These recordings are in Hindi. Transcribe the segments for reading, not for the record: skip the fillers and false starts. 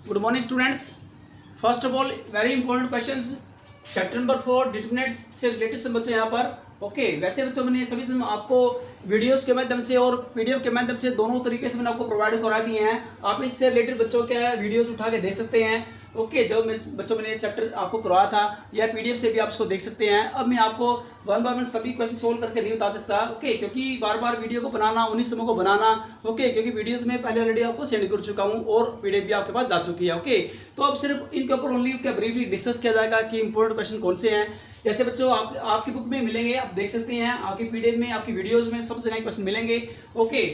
Good morning students. First of all very important questions chapter number 4 determinants से रिलेटेड सब बच्चों यहाँ पर ओके। वैसे बच्चों मैंने सभी से आपको वीडियोस के माध्यम से और पीडीएफ के माध्यम से दोनों तरीके से मैंने आपको प्रोवाइड करा दिए हैं। आप इससे रिलेटेड बच्चों के वीडियोस उठा के देख सकते हैं ओके। जो बच्चों मैंने चैप्टर आपको करवाया था या पीडीएफ से भी आप इसको देख सकते हैं। अब मैं आपको वन बाय वन सभी क्वेश्चन सोल्व करके नहीं बता सकता ओके, क्योंकि बार बार वीडियो को बनाना उन्हीं समय को बनाना ओके, क्योंकि वीडियोस में पहले ऑलरेडी आपको सेंड कर चुका हूँ और पीडीएफ भी आपके पास जा चुकी है ओके। तो अब सिर्फ इनके ऊपर ओनली ब्रीफली डिस्कस किया जाएगा कि इंपॉर्टेंट क्वेश्चन कौन से हैं। जैसे बच्चों आपकी बुक में मिलेंगे, आप देख सकते हैं आपकी पीडीएफ में आपकी वीडियोज में सब जगह क्वेश्चन मिलेंगे ओके।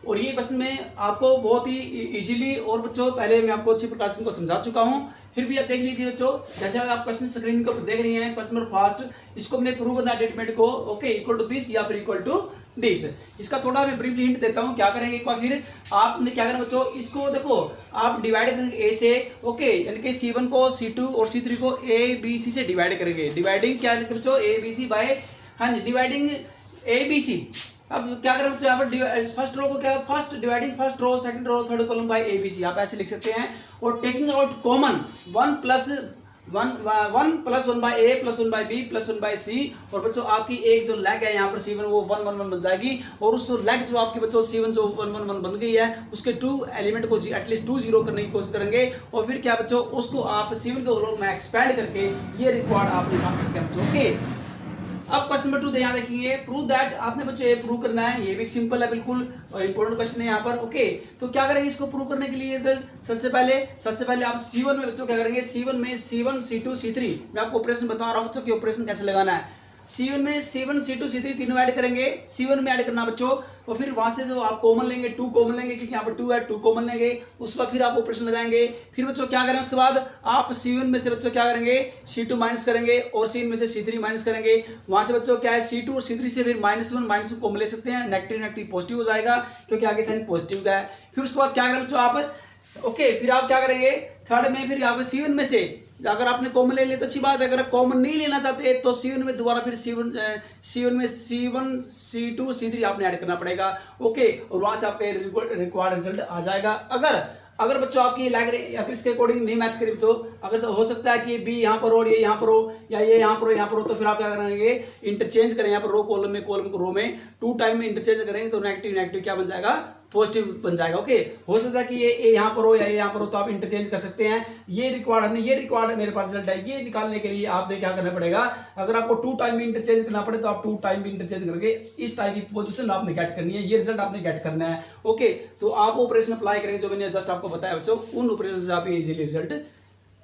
और ये क्वेश्चन में आपको बहुत ही इजीली और बच्चों पहले मैं आपको अच्छी प्रकार से इनको समझा चुका हूँ, फिर भी आप देख लीजिए बच्चों। जैसे आप क्वेश्चन स्क्रीन को देख रही हैं क्वेश्चन नंबर फर्स्ट, इसको हमने प्रूव करना डिटरमिनेंट को ओके इक्वल टू दिस या फिर इक्वल टू दिस। इसका थोड़ा मैं ब्रीफली हिंट देता हूँ क्या करेंगे एक बार। फिर आपने क्या करना बच्चों, इसको देखो आप डिवाइड करेंगे ए से ओके, यानी कि C1 को C2 और C3 को ABC से डिवाइड करेंगे। डिवाइडिंग क्या लिखे बच्चों, ABC बाय हाँ जी डिवाइडिंग ABC। अब क्या करें बच्चों, यहाँ पर फर्स्ट रो को क्या first dividing first row second row third column by ABC आप ऐसे लिख सकते हैं। और taking out common 1 plus 1 by A plus 1 by B plus 1 by C। और बच्चों आपकी एक जो लेग है यहाँ पर C1 वो 1 1 1 बन जाएगी। और उस लेग जो आपकी बच्चों C1 जो 1 1 1 बन गई है उसके 2 एलिमेंट को एटलीस्ट 2 0 करने की कोशिश करेंगे। और फिर क्या बच्चों उसको आप C1 के ओर में एक्सपेंड करके ये रिकॉर्ड आप निकाल सकते हैं बच्चों ओके। अब क्वेश्चन नंबर 2 ध्यान रखिए, प्रूव दैट आपने बच्चों ये प्रूव करना है। ये भी सिंपल है बिल्कुल और इंपॉर्टेंट क्वेश्चन है यहाँ पर ओके। तो क्या करेंगे इसको प्रूव करने के लिए सबसे पहले आप C1 में बच्चों क्या करेंगे, C1 में C1 C2 C3 मैं आपको ऑपरेशन बता रहा हूँ बच्चों कि ऑपरेशन कैसे लगाना है। C1 में C1 C2 C3 तीनों ऐड करेंगे। C1 में ऐड करना बच्चों और फिर वहां से जो आप कॉमन लेंगे 2 कॉमन लेंगे क्योंकि यहाँ पर 2 है 2 कॉमन लेंगे। उस वक्त फिर आप ऑपरेशन लगाएंगे। फिर बच्चों क्या करें उसके बाद आप C1 में से बच्चों क्या करेंगे C2 माइनस करेंगे और C1 में से C3 माइनस करेंगे। वहां से बच्चों क्या है C2 और C3 से फिर -1 कॉमन ले सकते हैं, नेगेटिव नेगेटिव पॉजिटिव हो जाएगा क्योंकि आगे साइन पॉजिटिव का है। फिर उसके बाद क्या करें बच्चों आप ओके, फिर आप क्या करेंगे थर्ड में फिर आपको C1 में से अगर आपने कॉमन ले लिया तो अच्छी बात है, अगर कॉमन नहीं लेना चाहते तो C1 में दोबारा फिर C1 में C1 C2 C3 आपने ऐड करना पड़ेगा ओके। और वहां से आपका रिक्वायर्ड रिजल्ट आ जाएगा। अगर बच्चों आपकी अगर इसके अकॉर्डिंग नहीं मैच करें तो अगर हो सकता है कि बी यहाँ पर हो और ये यहाँ पर हो या ये यहाँ पर हो तो फिर आप क्या करेंगे इंटरचेंज करें। यहाँ पर रो कॉलम में कॉलम को रो में 2 टाइम में इंटरचेंज करेंगे तो नेगेटिव क्या बन जाएगा, पॉजिटिव बन जाएगा ओके। हो सकता है कि ये यहाँ पर हो या ये यहाँ पर हो तो आप इंटरचेंज कर सकते हैं। ये रिक्वायर्ड मेरे पास रिजल्ट है। ये निकालने के लिए आपने क्या करना पड़ेगा, अगर आपको 2 टाइम भी इंटरचेंज करना पड़े तो आप 2 टाइम भी इंटरचेंज करके इस टाइप की पोजीशन आपने गेट करनी है। ये रिजल्ट आपने गेट करना है ओके। तो आप ऑपरेशन अप्लाई करेंगे जो मैंने जस्ट आपको बताया बच्चों, उन ऑपरेशन से आप इजीली रिजल्ट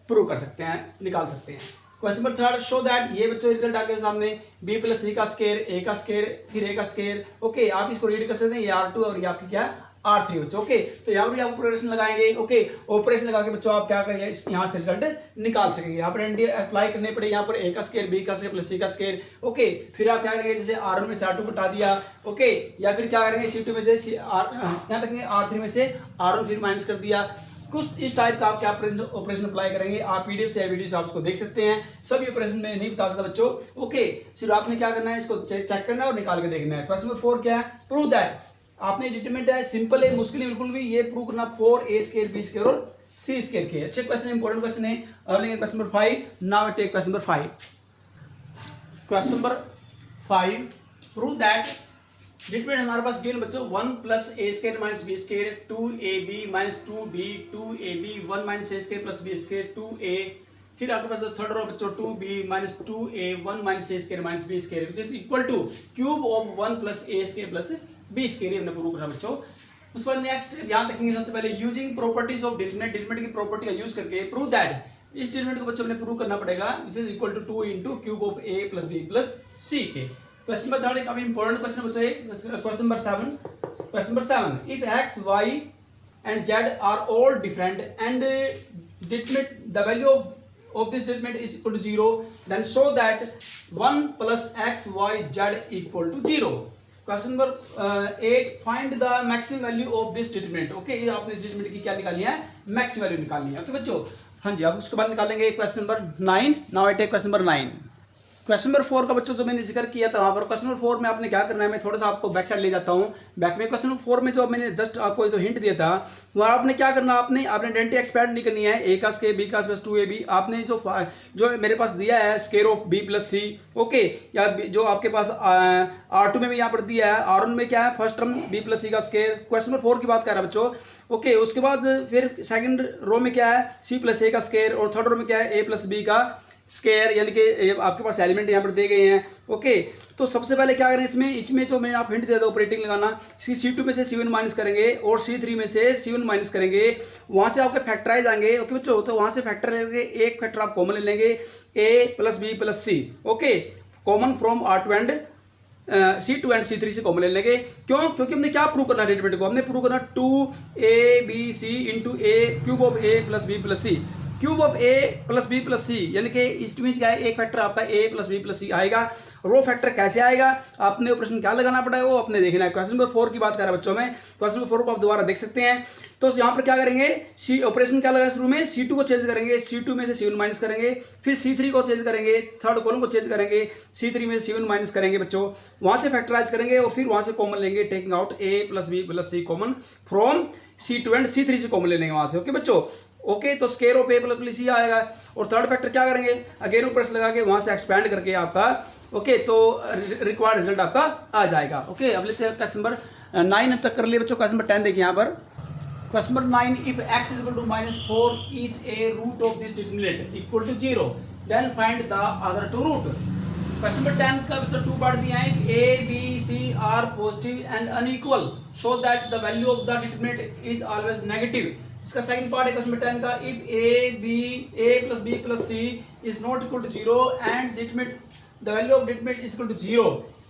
प्रूव कर सकते हैं, निकाल सकते हैं। क्वेश्चन नंबर 3 शो दैट ये बच्चों रिजल्ट आपके सामने b प्लस c का स्क्वायर a का स्क्वायर फिर a का स्क्वायर ओके। आप इसको रीड कर सकते हैं, ये R2 और ये आपकी क्या R3 बच्चों ओके। तो यहाँ पर आप ऑपरेशन लगाएंगे ओके। ऑपरेशन लगा के बच्चों आप क्या करेंगे यहाँ से रिजल्ट निकाल सकेंगे। यहाँ पर अप्लाई करने पड़े यहाँ पर a का स्क्वायर b का स्क्वायर प्लस c का स्क्वायर ओके। फिर आप क्या करेंगे जैसे R1 में से R2 हटा दिया ओके, या फिर क्या करेंगे C2 में से यहाँ तक R3 में से R1 फिर माइनस कर दिया। कुछ इस टाइप का आप क्या ऑपरेशन अप्लाई करेंगे। आप पीडीएफ से वीडियो से आप उसको देख सकते हैं। सभी ऑपरेशन में नहीं बता सकता बच्चों ओके। सिर्फ आपने क्या करना है इसको चेक करना है और निकाल के देखना है। क्वेश्चन नंबर 4 क्या है, प्रूव दैट आपने डिटरमिनेंट है, सिंपल है, मुश्किल है बिल्कुल भी। ये प्रूव करना 4a स्क्वायर b स्क्वायर और c स्क्वायर के अच्छे क्वेश्चन, इंपॉर्टेंट क्वेश्चन है। अब लेंगे question number 5। Now take question number 5। Question number 5 prove that determinant हमारे पास गिवन बच्चों 1 plus a square minus b square 2ab minus 2b 2ab 1 minus a square plus b square 2a। फिर आपके पास थर्ड रो बच्चों 2b minus 2a 1 minus a square minus b square which is equal to cube of 1 plus a square plus b square. हमने प्रूव करना बच्चों। उसके बाद नेक्स्ट ध्यान रखेंगे सबसे पहले यूजिंग प्रॉपर्टीज ऑफ डिटरमिनेंट की प्रॉपर्टी का यूज करके प्रूव दैट इस डिटरमिनेंट को बच्चों ने प्रूव करना पड़ेगा which is equal to 2 into cube of a plus b plus c के। क्वेश्चन नंबर 3 काफी इंपॉर्टेंट क्वेश्चन बच्चों है। Question number 7 if x y and z are all different and determinate the value of this determinant is equal to 0 then show that 1 plus x y z equal to 0। Question number 8 find the maximum value of this determinant okay. ये आपने डिटरमिनेंट की क्या निकालनी है, मैक्सिमम वैल्यू निकालनी है ओके बच्चों। हाँ जी, अब उसके बाद निकालेंगे question number 9। Now I take question number 9। Question number 4 का बच्चों जो मैंने जिक्र किया था वहाँ पर क्वेश्चन नंबर 4 में आपने क्या करना है, मैं थोड़ा सा आपको बैक साइड ले जाता हूँ। बैक में क्वेश्चन नंबर 4 में जो मैंने जस्ट आपको जो हिंट दिया था वहाँ आपने क्या करना, आपने आइडेंटिटी एक्सपैंड नहीं करनी है, ए का स्केयर बी का प्लस 2ab। आपने जो मेरे पास दिया है square of B plus C, okay, या जो आपके पास R2 में भी यहाँ पर दिया है, R1 में क्या है फर्स्ट टर्म बी प्लस सी का स्केयर। क्वेश्चन नंबर 4 की बात कर रहा है बच्चों, ओके। उसके बाद फिर सेकंड रो में क्या है सी प्लस ए का स्केयर, और थर्ड रो में क्या है ए प्लस बी का स्केयर, यानी कि आपके पास एलिमेंट यहाँ पर दिए गए हैं, ओके। तो सबसे पहले क्या करें, इसमें जो मैंने आप हिंट दे दो ऑपरेटिंग लगाना, C2 में से C1 माइनस करेंगे और C3 में से C1 माइनस करेंगे, वहां से आपके फैक्टराइज आएंगे, ओके बच्चों। तो वहां से फैक्टर लेंगे, एक फैक्टर आप कॉमन ले लेंगे A plus B plus C, okay, common from R2 and C2 and C3 से कॉमन ले लेंगे। क्यों? क्योंकि हमने क्या प्रूव करना है डिटरमिनेंट को, हमने प्रूव करना 2ABC into A cube of A plus B plus C, cube of A plus B plus C, यानी कि इट मींस क्या है, एक फैक्टर आपका A plus B plus C आएगा। रो फैक्टर कैसे आएगा, आपने ऑपरेशन क्या लगाना पड़ेगा वो अपने देखना है। क्वेश्चन नंबर 4 की बात कर रहा है बच्चों में, क्वेश्चन नंबर 4 को आप दोबारा देख सकते हैं। तो यहाँ पर क्या करेंगे, सी ऑपरेशन क्या लगाए शुरू में, C2 को चेंज करेंगे, C2 में से C1 माइनस करेंगे, फिर C3 को चेंज करेंगे, थर्ड कॉलम को चेंज करेंगे, C3 में से C1 माइनस करेंगे बच्चों, वहां से फैक्टराइज करेंगे और फिर वहां से कॉमन लेंगे, taking out A plus B plus C common from C2 and C3 से कॉमन ले लेंगे वहां से, ओके बच्चों, ओके। तो square of A plus C आएगा, और थर्ड फैक्टर क्या करेंगे, अगेन ऊपर लगा के वहां से एक्सपैंड करके आपका, ओके, तो रिक्वायर्ड रिजल्ट आपका आ जाएगा, ओके। अब लेते हैं क्वेश्चन नंबर 9 तक कर लिए बच्चों। क्वेश्चन नंबर 10 देखिए यहाँ पर, question number 9, if x is equal to -4 is a root of this determinant equal to 0 then find the other two root. Question number 10 का बच्चों 2 पार्ट दिया है, A B C are positive and unequal so that the value of the determinant is always negative. इसका सेकंड पार्ट है क्वेश्चन नंबर 10 का, if A plus B plus C is not equal to 0 and determinant the value of determinant is equal to 0।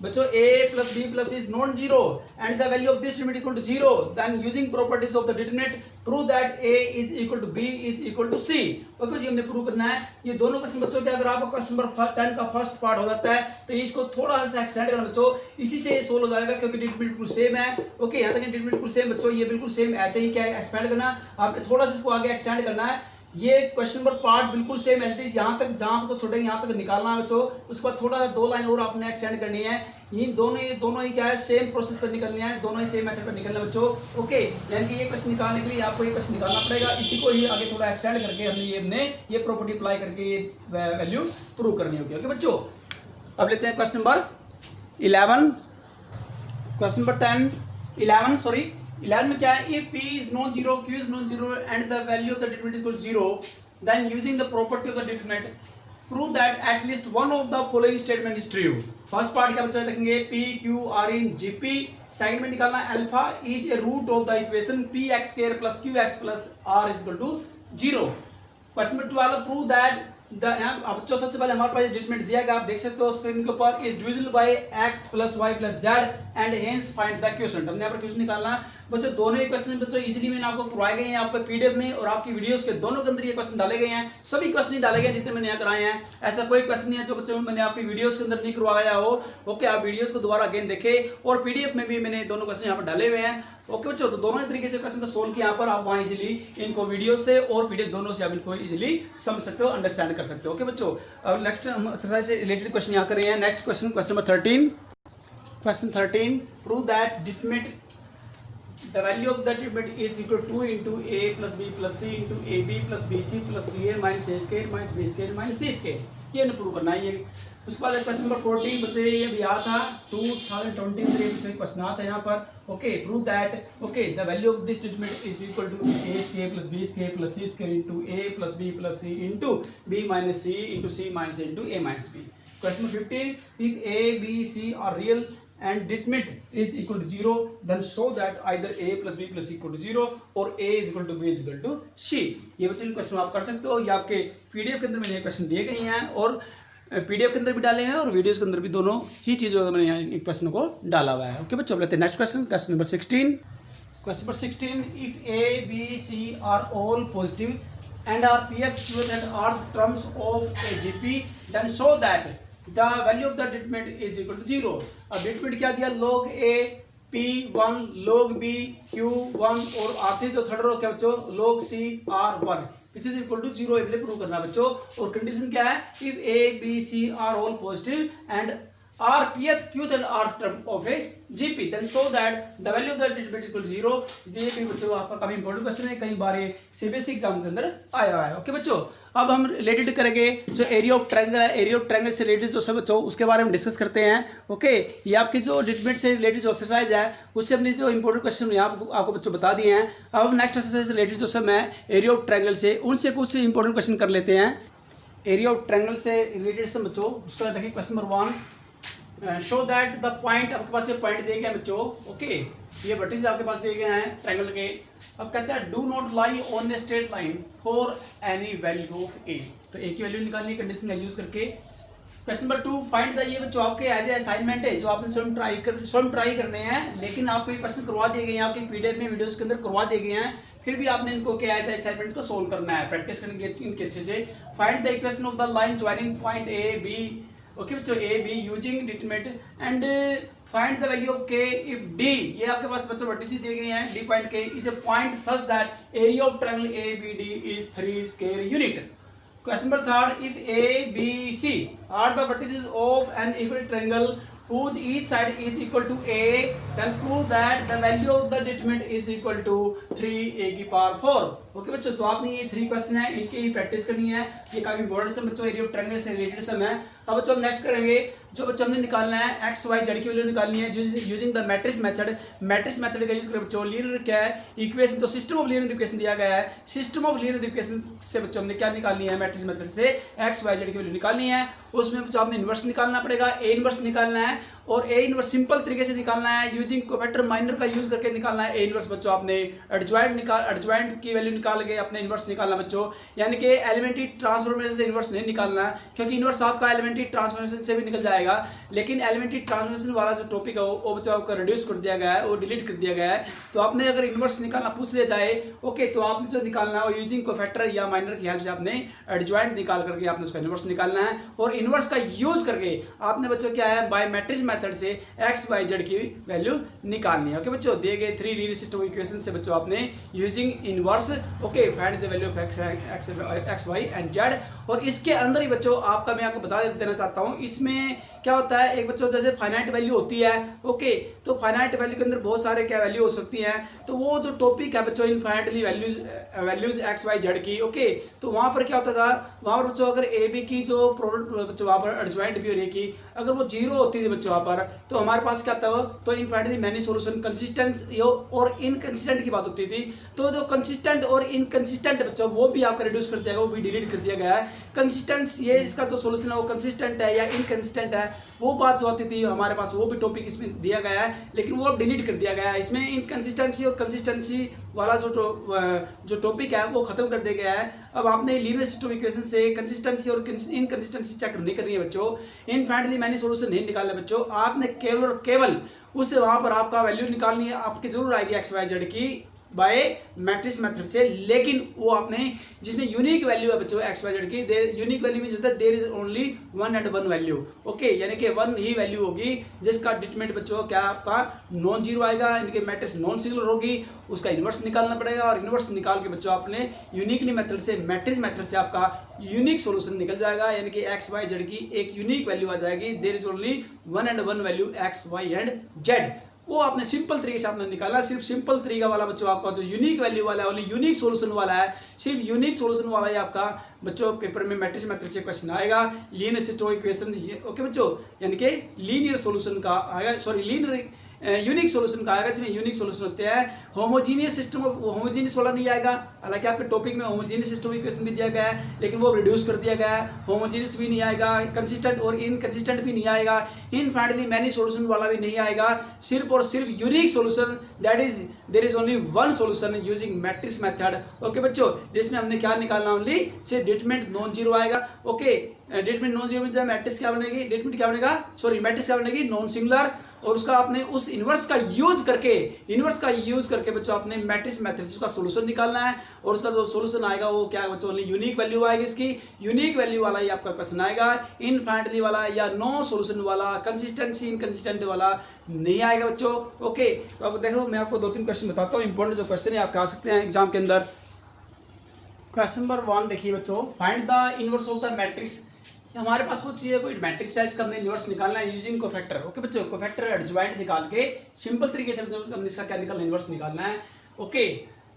बच्चों A plus B plus is non zero and the value of this determinant equal to 0, then using properties of the determinant prove that A is equal to B is equal to C। Okay जी, हमने प्रूव करना है ये दोनों क्वेश्चन बच्चों के। अगर आपका क्वेश्चन नंबर 10 का फर्स्ट पार्ट हो जाता है तो इसको थोड़ा सा एक्सटेंड करना बच्चों, इसी से सोल्व हो जाएगा क्योंकि डिटरमिनेंट बिल्कुल सेम है, ओके। यहाँ तक डिटरमिनेंट बिल्कुल सेम बच्चों, ये बिल्कुल सेम ऐसे ही क्या एक्सपेंड करना, आपने थोड़ा सा इसको आगे एक्सटेंड करना है। ये क्वेश्चन नंबर पार्ट बिल्कुल सेम एज इट इज, यहाँ तक जहाँ आपको छोड़ेंगे यहाँ तक निकालना है बच्चों। उसके बाद थोड़ा सा 2 लाइन और आपने एक्सटेंड करनी है। ये दोनों ही क्या है, सेम प्रोसेस पर निकलनी है, दोनों ही सेम मेथड पर निकलना है बच्चों, ओके। यानी कि ये क्वेश्चन निकालने के लिए आपको ये क्वेश्चन निकालना पड़ेगा, इसी को ही आगे थोड़ा एक्सटेंड करके हमने ये प्रॉपर्टी अप्लाई करके ये वैल्यू प्रूव करनी होगी, ओके बच्चों। अब लेते हैं क्वेश्चन नंबर 11, क्वेश्चन नंबर 11 में क्या है, if P is non-zero, Q is non-zero and the value of the determinant equals 0, then using the property of the determinant prove that at least one of the following statement is true। First part क्या बच्चा लिखेंगे, P Q R in GP। Second में निकालना alpha is a root of the equation Px square plus Qx plus R is equal to 0। Question number 12 prove that अब जो सबसे पहले हमारे पास डिटरमिनेंट दिया गया, आप देख सकते हो स्क्रीन के ऊपर, is divisible by x plus y plus z and hence find the quotient. हमने यहाँ पर क्वेश्चन निकालना बच्चों, दोनों ही क्वेश्चन बच्चों इजीली मैंने आपको करवाए गए हैं आपके पीडीएफ में, और आपकी वीडियोस के दोनों के अंदर ये क्वेश्चन डाले गए हैं। सभी क्वेश्चन डाले गए जितने मैंने यहाँ कराए हैं, ऐसा कोई क्वेश्चन नहीं है जो बच्चों मैंने आपकी वीडियोस के अंदर नहीं करवाया हो, ओके। आप वीडियोस को दोबारा अगेन देखें, और पीडीएफ में भी मैंने दोनों क्वेश्चन यहाँ पर डाले हुए हैं, ओके बच्चों। तो दोनों ही तरीके से क्वेश्चन को सोल्व किया, यहाँ पर आप वहाँ इजीली इनको वीडियो से और पीडीएफ दोनों से आप इनको इजीली समझ सकते हो, अंडरस्टैंड कर सकते हो, ओके बच्चों। अब नेक्स्ट हम एक्सरसाइज से रिलेटेड क्वेश्चन यहाँ कर रहे हैं। Next question, question number 13, question 13 prove that determinant the value of the determinant is equal to 2 into A plus B plus C into AB plus BC plus CA minus A square minus B square minus C square। ये ना प्रूव करना है ये। उसके बाद क्वेश्चन नंबर 14 बच्चे ये भी आया था 2023 बच्चे क्वेश्चन आता है यहाँ पर, okay. Prove that, okay, the value of this determinant is equal to A square plus B square plus C square into A plus B plus C into B minus C into C minus A into A minus B। Question number 15, if A B C are real and determinant is equal to 0, then show that either A plus B plus C equal to 0 or A is equal to B is equal to C। ये बच्चे क्वेश्चन आप कर सकते हो, ये आपके पीडीएफ के अंदर मैंने क्वेश्चन दिए गए हैं, और पीडीएफ के अंदर भी डाले हैं और वीडियोस के अंदर भी, दोनों ही चीज़ों में मैंने यहाँ इन क्वेश्चन को डाला हुआ है, ओके बच्चों। अब लेते हैं next question, question number 16। Question number 16, if A B C are all positive and are Px Qs and R terms of a GP, then show that the value of the determinant is equal to 0। अब determinant क्या दिया, log A P1 log B Q1 और आखिरी जो थर्ड रो क्या बच्चों log C R1 which is equal to 0 ये प्रूव करना बच्चों। और कंडीशन क्या है, if A B C are all positive and R pth qth and r term of a GP then show that the value of the determinant equal to 0। ये भी बच्चों आपका काफी इंपॉर्टेंट क्वेश्चन है, कई बार ये सीबीएसई एग्जाम के अंदर आया हुआ है। ओके बच्चों, अब हम रिलेटेड करेंगे जो एरिया ऑफ ट्रायंगल है, एरिया ऑफ ट्रायंगल से रिलेटेड जो सब बच्चों उसके बारे में डिस्कस करते हैं। ओके, ये आपकी जो डिटरमिनेंट से रिलेटेड जो एक्सरसाइज है उससे हमने जो इंपॉर्टेंट क्वेश्चन यहाँ आपको बच्चों बता दिए हैं। अब हम नेक्स्ट एक्सरसाइज से रिलेटेड जो सब है एरिया ऑफ ट्रायंगल से उनसे कुछ इंपॉर्टेंट क्वेश्चन कर लेते हैं। एरिया ऑफ ट्रायंगल से रिलेटेड सब बच्चों उसका देखिए question number 1, show that the point, आपके पास ये पॉइंट दिए गए हैं बच्चों। ओके, ये वर्टिसेस आपके पास दिए गए हैं ट्रायंगल के। अब कहते हैं do not lie on a straight line for any value of A. तो ए की वैल्यू निकालनी है कंडीशन का यूज करके। क्वेश्चन नंबर 2, फाइंड द, ये बच्चों आपके एज ए असाइनमेंट है जो आपने स्वयं ट्राई करने हैं, लेकिन आपको ये क्वेश्चन करवा दिए गए हैं आपके पीडीएफ में, वीडियोस के अंदर करवा दिए गए हैं, फिर भी आपने इनको क्या एज ए असाइनमेंट को सोल्व करना है, प्रैक्टिस करनी है इनके अच्छे से। Find the equation of the line joining point A B. Okay बच्चों, A B using determinant and find the value of K if D, ये आपके पास बच्चों वर्टिसेस दिए गए हैं, D point K is a point such that area of triangle A B D is 3 square unit. Question number 3, if A, B, C are the vertices of an equal triangle whose each side is equal to A, then prove that the value of the determinant is equal to 3a की पावर 4। ओके बच्चों, तो आपने ये 3 क्वेश्चन है, इनकी ही प्रैक्टिस करनी है, ये काफी इंपॉर्टेंट है बच्चों, एरिया ऑफ ट्रायंगल से रिलेटेड सम है। अब बच्चों हम नेक्स्ट करेंगे, जो बच्चों हमने निकालना है एक्स वाई जेड की वैल्यू निकालनी है using the matrix method. Matrix method का यूज करें बच्चों। लीनियर क्या है, इक्वेशन, जो सिस्टम ऑफ लीनियर इक्वेशन दिया गया है, सिस्टम ऑफ लीनियर इक्वेशन से बच्चों हमने क्या निकालनी है, मैट्रिक्स मेथड से एक्स वाई जेड की वैल्यू निकालनी है। उसमें बच्चों आपने इन्वर्स निकालना पड़ेगा, ए इन्वर्स निकालना है, और ए इन्वर्स सिंपल तरीके से निकालना है यूजिंग कोफैक्टर माइनर का यूज करके निकालना है। ए इन्वर्स बच्चों आपने एडजॉइंट की वैल्यू निकाल के अपने इन्वर्स निकालना बच्चों, यानी कि एलिमेंट्री ट्रांसफॉर्मेशन से इन्वर्स नहीं निकालना है, क्योंकि इन्वर्स आपका एलिमेंट्री ट्रांसफॉर्मेशन से भी निकल जाएगा, लेकिन एलिमेंट्री ट्रांसफॉर्मेशन वाला जो टॉपिक है वो बच्चों आपका रिड्यूस कर दिया गया है, वो डिलीट कर दिया गया है। तो आपने अगर इन्वर्स निकालना पूछ लिया जाए, ओके, तो आपने जो निकालना है वो यूजिंग कोफैक्टर या माइनर की हेल्प से आपने एडजॉइंट निकाल करके आपने उसका इन्वर्स निकालना है, और इन्वर्स का यूज करके आपने बच्चों क्या है बाय मैट्रिक्स मेथड से एक्स वाई जेड की वैल्यू निकालनी है। ओके बच्चों, दिए गए 3 लीनियर सिस्टम इक्वेशन से बच्चों आपने using inverse, okay, find the value of X Y and Z. और इसके अंदर ही बच्चों आपका मैं आपको बता देना चाहता हूँ, इसमें क्या होता है, एक बच्चों जैसे फाइनाइट वैल्यू होती है, ओके, तो फाइनाइट वैल्यू के अंदर बहुत सारे क्या वैल्यू हो सकती हैं, तो वो जो टॉपिक है बच्चों infinitely values X Y Z की, ओके, तो वहाँ पर क्या होता था, वहाँ पर बच्चों अगर ए बी की जो प्रोडक्ट बच्चों वहाँ पर एडजॉइंट भी हो रही की अगर वो 0 होती थी बच्चों वहाँ पर, तो हमारे पास क्या था, तो इनफाइनाइटली मैनी सोल्यूशन कंसिस्टेंट और इनकंसिस्टेंट की बात होती थी। तो जो कंसिस्टेंट और इनकंसिस्टेंट बच्चों वो भी आपका रिड्यूस कर दिया गया, वो भी डिलीट कर दिया गया है। कंसिस्टेंस, ये इसका जो सोल्यूशन है वो कंसिस्टेंट है या इनकंसिस्टेंट है, वो बात जो होती थी हमारे पास, वो भी टॉपिक इसमें दिया गया है, लेकिन वो अब डिलीट कर दिया गया है। इसमें इनकंसिस्टेंसी और कंसिस्टेंसी वाला जो टॉपिक है वो खत्म कर दिया गया है। अब आपने लीनियर सिस्टम इक्वेशन से कंसिस्टेंसी और इनकंसिस्टेंसी चेक नहीं करनी है बच्चों, इनफाइनाइटली मैनी सोल्यूशन नहीं निकालना बच्चों, आपने केवल और केवल उससे वहां पर आपका वैल्यू निकालनी है, आपकी जरूर आएगी एक्स वाई जेड की बाय मैट्रिक्स मेथड से, लेकिन वो आपने जिसमें यूनिक वैल्यू है बच्चों एक्स वाई जेड की, यूनिक वैल्यू में जो है there is only 1 and 1 value, okay, यानी कि 1 ही वैल्यू होगी जिसका डिटरमिनेंट बच्चों क्या आपका नॉन जीरो आएगा, यानी कि मैट्रिक्स नॉन सिंगुलर होगी, उसका इन्वर्स निकालना पड़ेगा, और इन्वर्स निकाल के बच्चों आपने यूनिकली मेथड से मैट्रिक्स मेथड से आपका यूनिक सोल्यूशन निकल जाएगा, यानी कि एक्स वाई जेड की एक यूनिक वैल्यू आ जाएगी, there is only 1 and 1 value x Y and Z. वो आपने सिंपल तरीके से आपने निकाला, सिर्फ सिंपल तरीका वाला बच्चों आपका जो यूनिक वैल्यू वाला है, यूनिक सोल्यूशन वाला है, सिर्फ यूनिक सोल्यूशन वाला ही आपका बच्चों पेपर में मैट्रिक्स मेथड से क्वेश्चन आएगा। लीनियर सिस्टम इक्वेशन, ओके बच्चों, यानी कि लीनियर सोल्यूशन का आएगा, सॉरी लीनियर यूनिक सोल्यूशन का आएगा, जिसमें यूनिक सोल्यूशन होते हैं। होमोजीनियस सिस्टम, होमोजीनियस वाला नहीं आएगा, हालांकि आपके टॉपिक में होमोजीनियस सिस्टम इक्वेशन भी दिया गया है, लेकिन वो रिड्यूस कर दिया गया है। होमोजीनियस भी नहीं आएगा, कंसिस्टेंट और इनकंसिस्टेंट भी नहीं आएगा, इनफाइनाइटली मैनी सोल्यूशन वाला भी नहीं आएगा, सिर्फ और सिर्फ unique solution, that is there is only one solution using matrix method. Okay बच्चों, जिसमें हमने क्या निकालना, ओनली सिर्फ डिटरमिनेंट नॉन जीरो आएगा। ओके, डिटरमिनेंट नॉन जीरो में मैट्रिक्स क्या बनेगी, डिटरमिनेंट क्या बनेगा, सॉरी मैट्रिक्स क्या बनेगी, नॉन सिंगुलर। और उसका आपने उस इनवर्स का यूज करके बच्चों आपने मैट्रिक्स मेथड से उसका सॉल्यूशन निकालना है। और उसका जो सॉल्यूशन आएगा वो क्या है बच्चों, ओनली यूनिक वैल्यू आएगी। इसकी यूनिक वैल्यू वाला ही आपका क्वेश्चन आएगा, इनफाइनाइटली वाला या नो सॉल्यूशन वाला, कंसिस्टेंसी इनकंसिस्टेंट वाला नहीं आएगा बच्चों। ओके, तो अब देखो मैं आपको 2-3 क्वेश्चन बताता हूँ, इंपॉर्टेंट जो क्वेश्चन है आपके आ सकते हैं एग्जाम के अंदर। क्वेश्चन नंबर 1 देखिए बच्चों, find the inverse of the matrix. हमारे पास वो चाहिए कोई मैट्रिक्स है, इसका हमने इनवर्स निकालना है यूजिंग कोफैक्टर। ओके बच्चों, कोफैक्टर एडजॉइंट निकाल के सिंपल तरीके से हमने इसका क्या निकालना, इनवर्स निकालना है। ओके,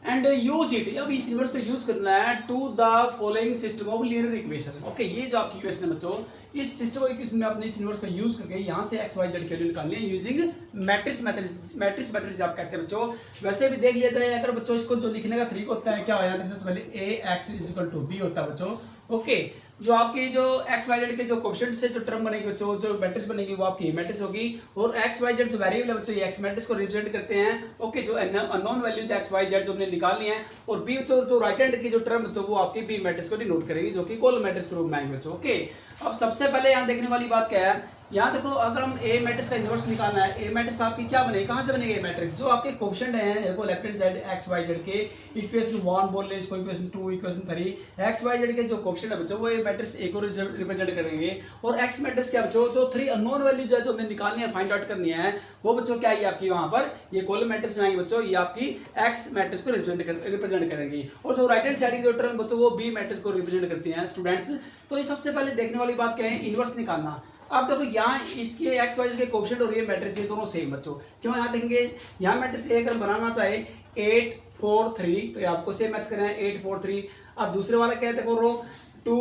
एंड यूज इट, अब इस इनवर्स को यूज करना है to the following system of linear equation. Okay, ये जो आपकी इक्वेशन है बच्चों, इस सिस्टम ऑफ इक्वेशन में अपने इस इनवर्स का यूज करके यहाँ से एक्स वाई जेड की वैल्यू निकालनी है using matrix method. Matrix method से आप कहते हैं बच्चों। वैसे भी देख लिया जाए अगर बच्चों, इसको जो लिखने का तरीका होता है क्या हो जाता है, सबसे पहले A X is equal to B होता है बच्चों। ओके, जो आपकी जो एक्स वाई जेड के जो कोएफिशिएंट से जो टर्म बनेगी बच्चों, जो मैट्रिक्स बनेगी वो आपकी मैट्रिक्स होगी। और एक्स वाई जेड जो वेरिएबल है बच्चों, ये एक्स मैट्रिक्स को रिप्रेजेंट करते हैं। ओके, जो unknown values X Y Z जो हमने निकालनी है। और बी जो राइट हैंड की जो टर्म बच्चों वो आपकी बी मैट्रिक्स को डिनोट करेगी, जो कि कॉलम मैट्रिक्स के रूप में आएंगे बच्चों। ओके, अब सबसे पहले यहाँ देखने वाली बात क्या है, यहाँ देखो अगर हम ए मैट्रिक्स का इनवर्स निकालना है, ए मैट्रिक्स आपकी क्या बनेगी, कहाँ से बनेगी ए मैट्रिक्स, जो आपके कोएफिशिएंट हैं देखो left hand side X Y Z के, इक्वेशन 1 बोल ले इसको, equation 2, equation 3, X Y Z के जो कोएफिशिएंट है बच्चों वो ए मैट्रिक्स ए को रिप्रेजेंट करेंगे। और एक्स मैट्रिक्स क्या बच्चों, जो 3 अननोन वैल्यूज है जो हमने निकालनी है, फाइंड आउट करनी है, वो बच्चों क्या है आपकी वहां पर ये कॉलम मैट्रिक्स में आएंगे बच्चों, ये आपकी एक्स मैट्रिक्स को रिप्रेजेंट करेंगी। और जो राइट हैंड साइड की जो टर्म बच्चों वो बी मैट्रिक्स को रिप्रेजेंट करती हैं स्टूडेंट्स। तो ये सबसे पहले देखने वाली बात क्या है, इनवर्स निकालना। अब देखो यहाँ इसके एक्स वाई के कोएफिशिएंट और ये मैट्रिक्स ये दोनों सेम बच्चों, क्यों यहाँ देखेंगे यहाँ मैट्रिक्स ए अगर बनाना चाहे 8 4 3 तो ये आपको सेम मैच करना है 8 4 3। अब दूसरे वाला क्या है देखो रो 2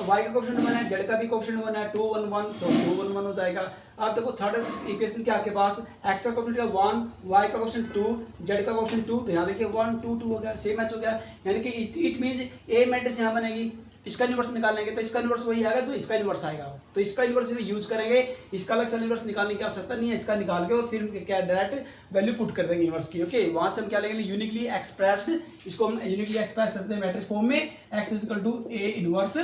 वाई का कोएफिशिएंट बना है, जेड का भी कोएफिशिएंट बना है 2 1 1 तो 2 1 1 हो जाएगा। अब देखो थर्ड इक्वेशन क्या आपके पास, एक्स का कोएफिशिएंट 1, वाई का कोएफिशिएंट 2, जेड का कोएफिशिएंट 2, तो यहाँ देखिए 1 2 2 हो गया, सेम मैच हो गया। यानी कि इट मींस ए मैट्रिक्स यहाँ बनेगी, इसका इनवर्स निकालेंगे तो इसका इनवर्स वही आएगा जो इसका इनवर्स आएगा, तो इसका इनवर्स यूज करेंगे। इसका अलग से इनवर्स निकालने की आवश्यकता नहीं है, इसका निकाल के और फिर क्या डायरेक्ट वैल्यू पुट कर देंगे इनवर्स की। ओके, वहां से हम क्या लेंगे, यूनिकली एक्सप्रेस्ड, इसको हम यूनिकली एक्सप्रेस करते हैं मैट्रिक्स फॉर्म में, X is equal to A inverse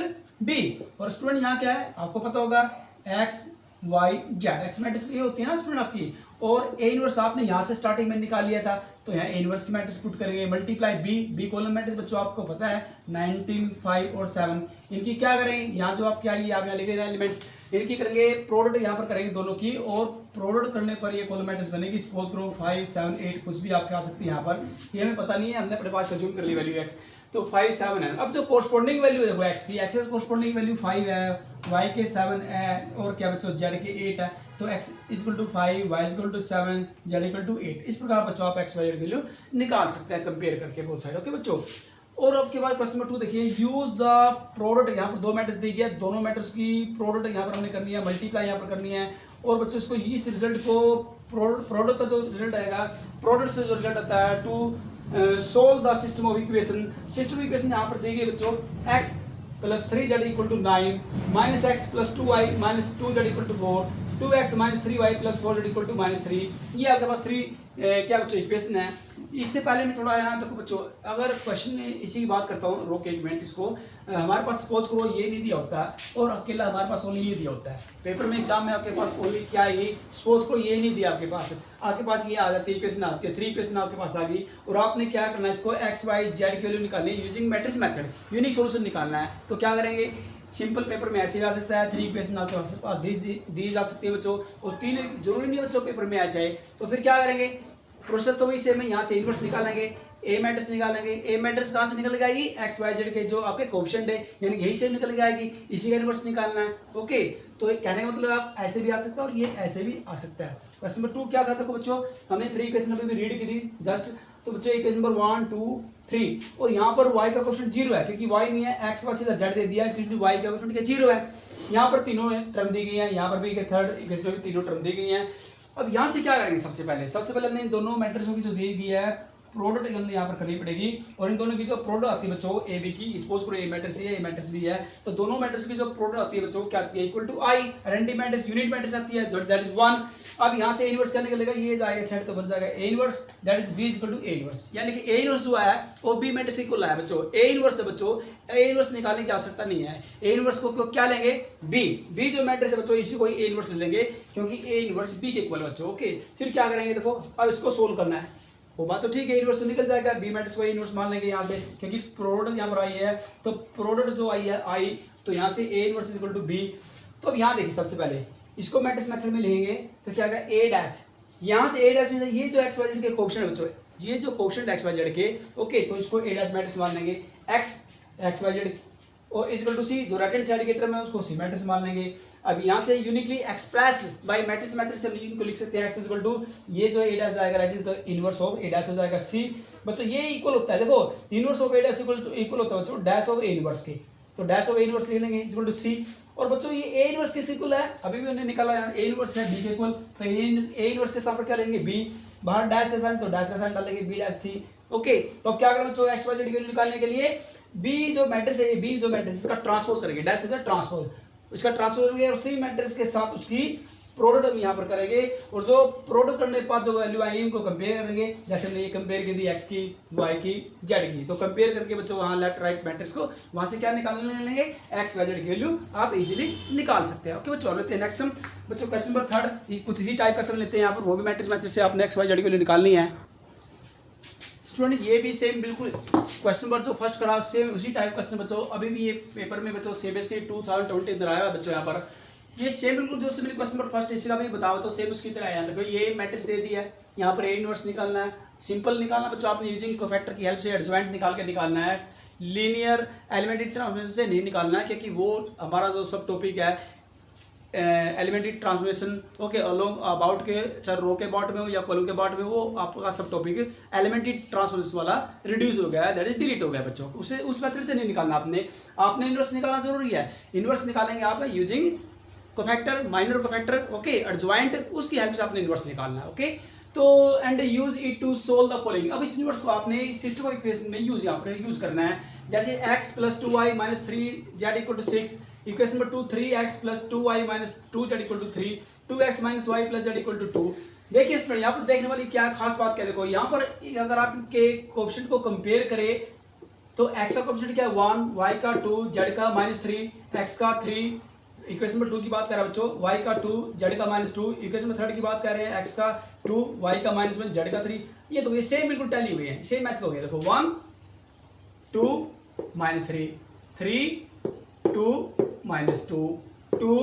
B. और स्टूडेंट यहाँ क्या है आपको पता होगा, X Y Z, X matrix ये होती है ना स्टूडेंट आपकी, और ए इनवर्स आपने यहाँ से स्टार्टिंग में निकाल लिया था, तो यहाँ ए इनवर्स की मैट्रिक्स पुट करेंगे, मल्टीप्लाई बी कॉलम मैट्रिक्स बच्चों आपको पता है 19 5 और 7, इनकी क्या करेंगे, यहाँ जो आपकी आई आप यहाँ लिखे हैं एलिमेंट्स, इनकी करेंगे प्रोडक्ट यहाँ पर करेंगे दोनों की, और प्रोडक्ट करने पर ये कॉलम मैट्रिक्स बनेगी। सपोज करो 5 7 8 कुछ भी आपके आ सकती है यहाँ पर, ये हमें पता नहीं है, हमने अपने पास अज्यूम कर ली वैल्यू एक्स, तो 5 7 है। अब जो कोरस्पॉन्डिंग वैल्यू है वो एक्स की, एक्स कोरस्पॉन्डिंग वैल्यू 5 है, वाई के 7 है, और क्या बच्चों जेड के 8 है, तो x equal to 5, y equal to 7, z equal to 8। इस प्रकार बच्चों आप x y वैल्यू निकाल सकते हैं कंपेयर करके बोथ साइड। ओके बच्चों, और उसके बाद क्वेश्चन नंबर 2 देखिए, यूज द प्रोडक्ट, यहाँ पर दो मैट्रिक्स दी गई है, दोनों मैट्रिक्स की प्रोडक्ट यहाँ पर हमने करनी है, मल्टीप्लाई यहाँ पर करनी है। और बच्चों इसको इस रिजल्ट को प्रोडक्ट का जो रिजल्ट आएगा, प्रोडक्ट से जो रिजल्ट आता है to solve the system of equation. System of equation यहाँ पर दी गई बच्चों, x plus 3z equal to 9 minus X plus 2y minus 2z equal to 4, 2x minus 3y plus 4z equal to minus 3। ये आपके पास 3 क्या बच्चों इक्वेशन है। इससे पहले मैं थोड़ा यहाँ देखो बच्चों, अगर क्वेश्चन में इसी की बात करता हूँ, रोक एक मिनट इसको, हमारे पास सपोज करो ये नहीं दिया होता और अकेला हमारे पास ओनली ये दिया होता है, पेपर में एग्जाम में आपके पास ओनली क्या है, सपोज करो ये नहीं दिया आपके पास ये आ जाती है इक्वेशन आती है, 3 इक्वेशन आपके पास आ गई, और आपने क्या करना है, इसको एक्स वाई जेड की वैल्यू निकालनी है using matrix method, unique solution निकालना है। तो क्या करेंगे, सिंपल पेपर में ऐसे आ सकता है, 3 इक्वेशन आपके पास दी जा सकती है बच्चों, और 3 जरूरी नहीं बच्चों पेपर में ऐसे है। तो फिर क्या करेंगे, प्रोसेस तो वही सेम है, यहाँ से इनवर्स निकालेंगे, ए मैट्रिक्स निकालेंगे। ए मैट्रिक्स कहाँ से निकल जाएगी, एक्स वाई जेड के जो आपके कोएफिशिएंट है, यानी यही से निकल जाएगी, इसी का इनवर्स निकालना है। ओके, तो कहने का मतलब आप ऐसे भी आ सकता है और ये ऐसे भी आ सकता है। क्वेश्चन नंबर 2 क्या था देखो बच्चों, हमने 3 इक्वेशन अभी रीड की थी जस्ट, तो बच्चों इक्वेशन नंबर 1 2 3, और यहाँ पर y का कोएफिशिएंट 0 है, क्योंकि y नहीं है, x पर सीधा z दे दिया है, क्योंकि y का कोएफिशिएंट क्या 0 है। यहाँ पर तीनों टर्म दी गई है, यहाँ पर भी थर्ड इक्वेशन में भी तीनों टर्म दी गई हैं। अब यहाँ से क्या करेंगे, सबसे पहले हमने इन दोनों मैट्रिक्सों की जो दी गई है प्रोडक्ट हमने यहाँ पर करनी पड़ेगी और इन दोनों की जो प्रोडक्ट आती है बच्चों ए बी की, सपोज करो ए मैट्रिक्स है, ए मैट्रिक्स भी है, तो दोनों मैट्रिक्स की जो प्रोडक्ट आती है बच्चों क्या आती है, equal to I. Anti matrix unit matrix आती है दैट इज 1। अब यहाँ से ए इनवर्स क्या निकलेगा, ये जाएगा सेट तो बन जाएगा A inverse that is B equal to A inverse, यानी कि ए इनवर्स जो है वो बी मैट्रिक्स इक्वल है बच्चों। ए इनवर्स है बच्चों, ए इनवर्स निकालने की आवश्यकता नहीं है। ए इनवर्स को क्या लेंगे, बी जो मैट्रिक्स है बच्चों इसी को ए इनवर्स ले लेंगे क्योंकि ए इनवर्स बी के इक्वल बच्चों। ओके, फिर क्या करेंगे, देखो अब इसको सोल्व करना है, वो बात तो ठीक है, इनवर्स तो निकल जाएगा, बी मैट्रिक्स को इनवर्स मान लेंगे यहाँ से क्योंकि प्रोडक्ट यहाँ पर आई है, तो प्रोडक्ट जो आई है आई, तो यहाँ से A inverse equal to B. तो अब यहाँ देखिए सबसे पहले इसको मैट्रिक्स मेथड में लेंगे तो क्या आएगा ए डैश, यहाँ से ए डैश में ये जो एक्स वाई जेड के कोएफिशिएंट बच्चों, ये जो कोएफिशिएंट एक्स वाई जेड के, ओके, तो इसको ए डैश मैट्रिक्स मान लेंगे, एक्स वाई जेड और इक्वल टू सी, जो राइट हैंड साइड के टर्म है उसको सी मैट्रिक्स मान लेंगे। अब यहाँ से uniquely expressed by matrix method से हम इनको लिख सकते हैं एक्स इक्वल टू ये जो ए डैश आएगा राइट तो इनवर्स ऑफ ए डैश हो जाएगा सी। बच्चों ये इक्वल होता है, देखो inverse of A dash equal होता है बच्चों डैश ऑफ ए इनवर्स के, तो डैश ऑफ ए इनवर्स लिख लेंगे इक्वल टू सी। और बच्चों ये ए इनवर्स किस इक्वल है, अभी भी उन्होंने निकाला है ए इनवर्स है बी के इक्वल, तो ए इनवर्स के साथ क्या लेंगे बी, बाहर डैश साइन तो डैश साइन डालेंगे बी डैश सी। ओके, तो अब क्या करें बच्चों, एक्स वाई जेड की वैल्यू निकालने के लिए बी जो मैट्रिक्स है, बी जो मैट्रिक्स इसका ट्रांसपोज करेंगे, डैश इज ट्रांसपोज, इसका ट्रांसपोज करेंगे और सी मैट्रिक्स के साथ उसकी प्रोडक्ट हम यहाँ पर करेंगे और जो प्रोडक्ट करने के बाद जो वैल्यू आई उनको कंपेयर करेंगे, जैसे हमने ये कंपेयर की थी एक्स की, वाई की, जेड की, तो कंपेयर करके बच्चों वहाँ लेफ्ट राइट मैट्रिक्स को वहाँ से क्या निकालने लेंगे, एक्स वाई जेड की वैल्यू आप इजीली निकाल सकते हैं। ओके बच्चों, लेते हैं नेक्स्ट हम बच्चों क्वेश्चन नंबर 3 कुछ इसी टाइप का सम लेते हैं यहाँ पर, वो भी मैट्रिक्स से आपने एक्स वाई जेड की वैल्यू निकालनी है। स्टूडेंट ये भी सेम बिल्कुल क्वेश्चन नंबर जो फर्स्ट करा सेम उसी टाइप क्वेश्चन बच्चों अभी भी ये पेपर में बच्चों सीबीएसई 2020 अंदर आया है बच्चों, यहाँ पर ये सेम बिल्कुल जो से मैंने क्वेश्चन नंबर फर्स्ट इसका भी बताओ तो सेम उसकी तरह आया। देखो ये मैट्रिक्स दे दिया है, यहाँ पर ए इनवर्स निकालना है, सिंपल निकालना बच्चों, आपने यूजिंग कोफैक्टर की हेल्प से एडजॉइंट निकाल के निकालना है, लीनियर एलिमेंट्री ट्रांसफॉर्मेशन से नहीं निकालना है क्योंकि वो हमारा जो सब टॉपिक है elementary transformation, okay, along about के चाहे रो के अबाउट में हो या कॉलम के अबाउट में, वो आपका सब टॉपिक एलिमेंट्री ट्रांसफॉर्मेशन वाला रिड्यूस हो गया है, दैट इज डिलीट हो गया बच्चों, उसे उस मेथड से नहीं निकालना आपने इनवर्स निकालना जरूरी है। इनवर्स निकालेंगे आप using cofactor, minor cofactor, okay, adjoint, उसकी हेल्प से आपने इनवर्स निकालना है। ओके, तो and use it to solve the following. अब इस इनवर्स को आपने सिस्टम इक्वेशन में यहाँ पर यूज करना है, जैसे x + 2y - 3z = 6, equation number 2 3x + 2y - 2z = 3, 2x - y + z = 2। देखिए स्टूडेंट यहाँ पर देखने वाली क्या खास बात क्या, देखो यहाँ पर अगर आप इनके कोएफिशिएंट को कंपेयर करें तो x का कोएफिशिएंट क्या है 1, y का 2, z का -3, x का 3, इक्वेशन नंबर 2 की बात कर रहे हैं बच्चों, y का 2, z का -2, इक्वेशन नंबर 3 की बात कर रहे हैं x का 2, y का -1, z का 3, ये तो ये सेम बिल्कुल टैली हुए हैं, सेम मैच हो गया। देखो 1 2 -3, 3 2 -2, 2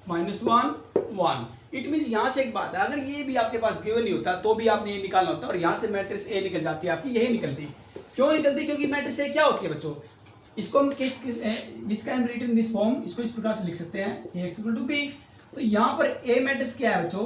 -1 1। इट मीन्स यहाँ से एक बात है, अगर ये भी आपके पास गिवन नहीं होता तो भी आपने ये निकालना होता और यहाँ से मैट्रिक्स ए निकल जाती है आपकी, यही निकलती। क्यों निकलती, क्योंकि मैट्रिक्स ए क्या होती है बच्चों, इसको हम किस which can written in this form, इसको इस प्रकार से लिख सकते हैं x = b। तो यहाँ पर ए मैट्रिक्स क्या है बच्चों,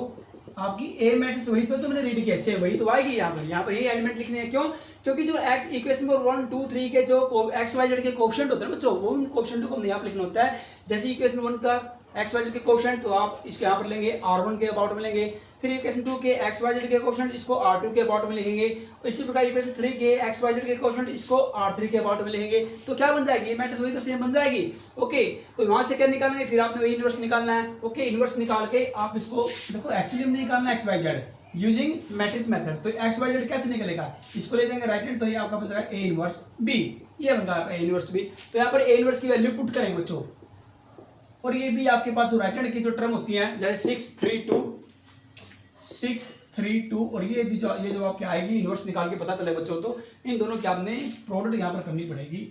आपकी ए मैट्रिक्स वही तो जो मैंने रीड किया से वही तो आएगी यहाँ पर ये एलिमेंट लिखने हैं। क्यों, क्योंकि जो इक्वेशन नंबर 1 2 3 के जो एक्स वाई जेड के कोएफिशिएंट होते हैं बच्चों, वो उन कोएफिशिएंट को यहाँ पर लिखना होता है। जैसे इक्वेशन 1 का एक्स वाई जेड के कोएफिशिएंट तो आप इसके यहाँ पर लेंगे r1 के अबाउट में लेंगे, फिर इक्वेशन 2 के एक्स वाई जेड के कोएफिशिएंट इसको r2 के अबाउट में लिखेंगे, इसी प्रकार इक्वेशन 3 के एक्स वाई जेड के कोएफिशिएंट इसको r3 के अबाउट में लिखेंगे, तो क्या बन जाएगी, ये मैट्रिक्स वही तो सेम बन जाएगी। ओके, तो वहां से क्या निकालेंगे, फिर आपने वही इनवर्स निकालना है। ओके, इनवर्स निकाल के आप इसको देखो, एक्चुअली हमने निकालना है x Y z using matrix method, तो एक्स वाई जेड कैसे निकलेगा, इसको ले जाएंगे राइट हैंड, तो ये आपका बन जाएगा ए इनवर्स बी, ये बन जाएगा ए इनवर्स बी। तो यहाँ पर ए इनवर्स की वैल्यू पुट करेंगे बच्चों, और ये भी आपके पास जो राइट हैंड की जो टर्म होती है जैसे 6 3 2 और ये भी जो ये आपकी आएगी इनवर्स निकाल के पता चले बच्चों, तो इन दोनों की आपने प्रोडक्ट यहाँ पर करनी पड़ेगी।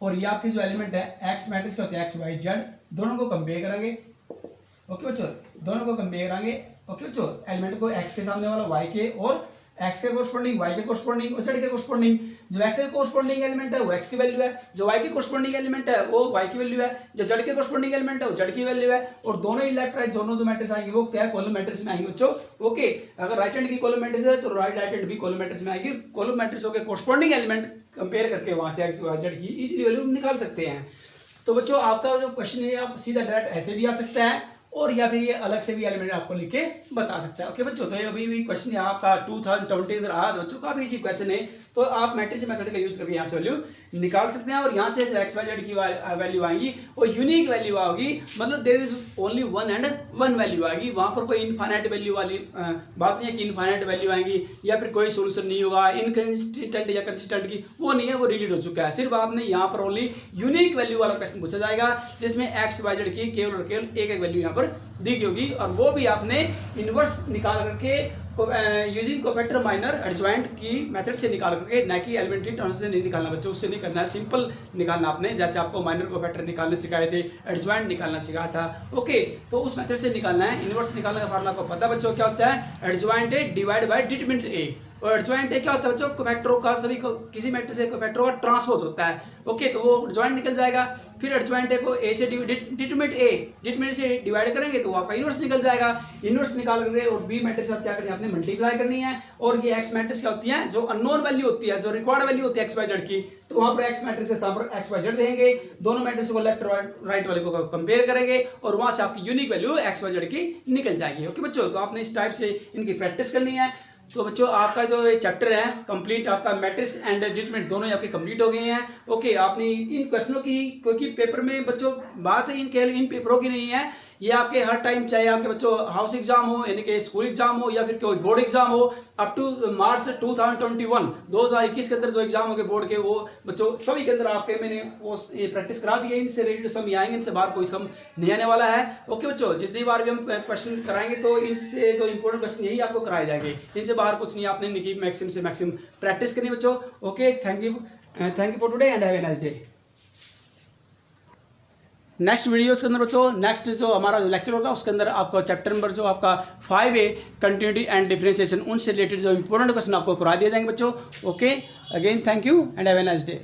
और ये आपके जो एलिमेंट है एक्स मैट्रिक्स के होते हैं एक्स वाई जेड, दोनों को कंपेयर करेंगे। ओके बच्चों, दोनों को कंपेयर करेंगे। ओके बच्चों, एलिमेंट को एक्स के सामने वाला वाई के और एक्स के कोरस्पोंडिंग वाई के कोरस्पोंडिंग और जेड के कोरस्पोंडिंग, जो एक्स के कोरस्पोंडिंग एलिमेंट है वो एक्स की वैल्यू है, जो वाई के कोरस्पोंडिंग एलिमेंट है वो वाई की वैल्यू है, जो जेड के कोरस्पोंडिंग एलिमेंट है वो जेड की वैल्यू है। और दोनों ही लेफ्ट राइट दोनों जो मैट्रिक्स आएंगे वो क्या कॉलम मैट्रिक्स में आएंगे बच्चों। ओके, अगर राइट हैंड की कॉलम मैट्रिक्स है तो राइट हैंड भी कॉलम मैट्रिक्स में आएगी। कॉलम मैट्रिक्स के कोरस्पोंडिंग एलिमेंट कंपेयर करके वहां से एक्स वाई जेड की इजीली वैल्यू निकाल सकते हैं। तो बच्चों आपका जो क्वेश्चन है आप सीधा डायरेक्ट ऐसे भी आ सकता है और या फिर ये अलग से भी एलिमेंट आपको लिख के बता सकता है। ओके बच्चों, तो ये अभी भी क्वेश्चन यहाँ आपका 2020 रहा बच्चों, काफी इजी क्वेश्चन है। तो आप मैट्रिक्स मेथड का यूज करके यहाँ से वैल्यू निकाल सकते हैं और यहाँ से जो एक्स वाई जेड की वैल्यू आएंगी वो यूनिक वैल्यू आएगी, मतलब there is only one and one value आएगी। वहाँ पर कोई इनफाइनाइट वैल्यू वाली बात नहीं है कि इनफाइनाइट वैल्यू आएंगी या फिर कोई सोल्यूशन नहीं होगा, इनकंसिस्टेंट या कंसिस्टेंट की वो नहीं है, वो डिलीट हो चुका है। सिर्फ आपने यहाँ पर ओनली यूनिक वैल्यू वाला क्वेश्चन पूछा जाएगा जिसमें एक्स वाई जेड की केवल और केवल एक एक वैल्यू यहाँ पर दी गई होगी, और वो भी आपने इनवर्स निकाल करके यूजिंग कोफैक्टर माइनर एडजॉइंट की मेथड से निकाल करके, ना कि एलिमेंट्री टर्म से नहीं निकालना बच्चों, उससे नहीं करना है, सिंपल निकालना आपने, जैसे आपको माइनर कोफैक्टर निकालने सिखाए थे, एडजॉइंट निकालना सिखाया था। ओके, तो उस मेथड से निकालना है। इनवर्स निकालने का फार्मूला को पता बच्चों क्या होता है, adjoint A divide by determinant A. और एडजॉइंट ए क्या होता है बच्चों, कोफैक्टरों का सभी किसी मैट्रिक्स से कोफैक्टरों का ट्रांसपोज होता है। ओके, तो वो एडजॉइंट निकल जाएगा। फिर एडजॉइंट ए को ए से डिटरमिनेंट से डिवाइड करेंगे तो आपका इनवर्स निकल जाएगा। इनवर्स निकाल करके और बी मैट्रिक्स आप क्या करनी है, आपने मल्टीप्लाई करनी है। और ये एक्स मैट्रिक्स क्या होती है, जो अननोन वैल्यू होती है, जो रिक्वायर्ड वैल्यू होती है एक्स वाई जेड की, तो वहां पर एक्स मैट्रिक्स के स्थान पर एक्स वाई जेड देंगे, दोनों मैट्रिक्स को लेफ्ट राइट वाले को कंपेयर करेंगे और वहां से आपकी unique value x Y Z की निकल जाएगी। ओके बच्चों, तो आपने इस टाइप से इनकी प्रैक्टिस करनी है। तो बच्चों आपका जो ये चैप्टर है कंप्लीट, आपका मैट्रिक्स एंड डिटरमिनेंट दोनों आपके कंप्लीट हो गए हैं। ओके, आपने इन क्वेश्चनों की, क्योंकि पेपर में बच्चों बात है इन पेपरों की नहीं है, ये आपके हर टाइम, चाहे आपके बच्चों हाउस एग्जाम हो यानी कि स्कूल एग्जाम हो या फिर कोई बोर्ड एग्जाम हो, अप टू मार्च 2021 के अंदर जो एग्जाम हो गए बोर्ड के, वो बच्चों सभी के अंदर आपके मैंने वो ये प्रैक्टिस करा दी है। इनसे रिलेटेड सम आएंगे, इनसे बाहर कोई सम नहीं आने वाला है। ओके बच्चों, जितनी बार भी हम क्वेश्चन कराएंगे तो इनसे जो इंपॉर्टेंट क्वेश्चन यही आपको कराए जाएंगे, इनसे बाहर कुछ नहीं, आपने इनकी मैक्सिमम से मैक्सिमम प्रैक्टिस करनी बच्चों। Okay, thank you for today and have a nice day. Next videos के अंदर बच्चों, नेक्स्ट जो हमारा लेक्चर होगा उसके अंदर आपको चैप्टर नंबर जो आपका 5A कंटिन्यूटी एंड डिफरेंशिएशन, उनसे रिलेटेड जो इंपॉर्टेंट क्वेश्चन आपको करा दिए जाएंगे बच्चों। Okay, again thank you and have a nice day.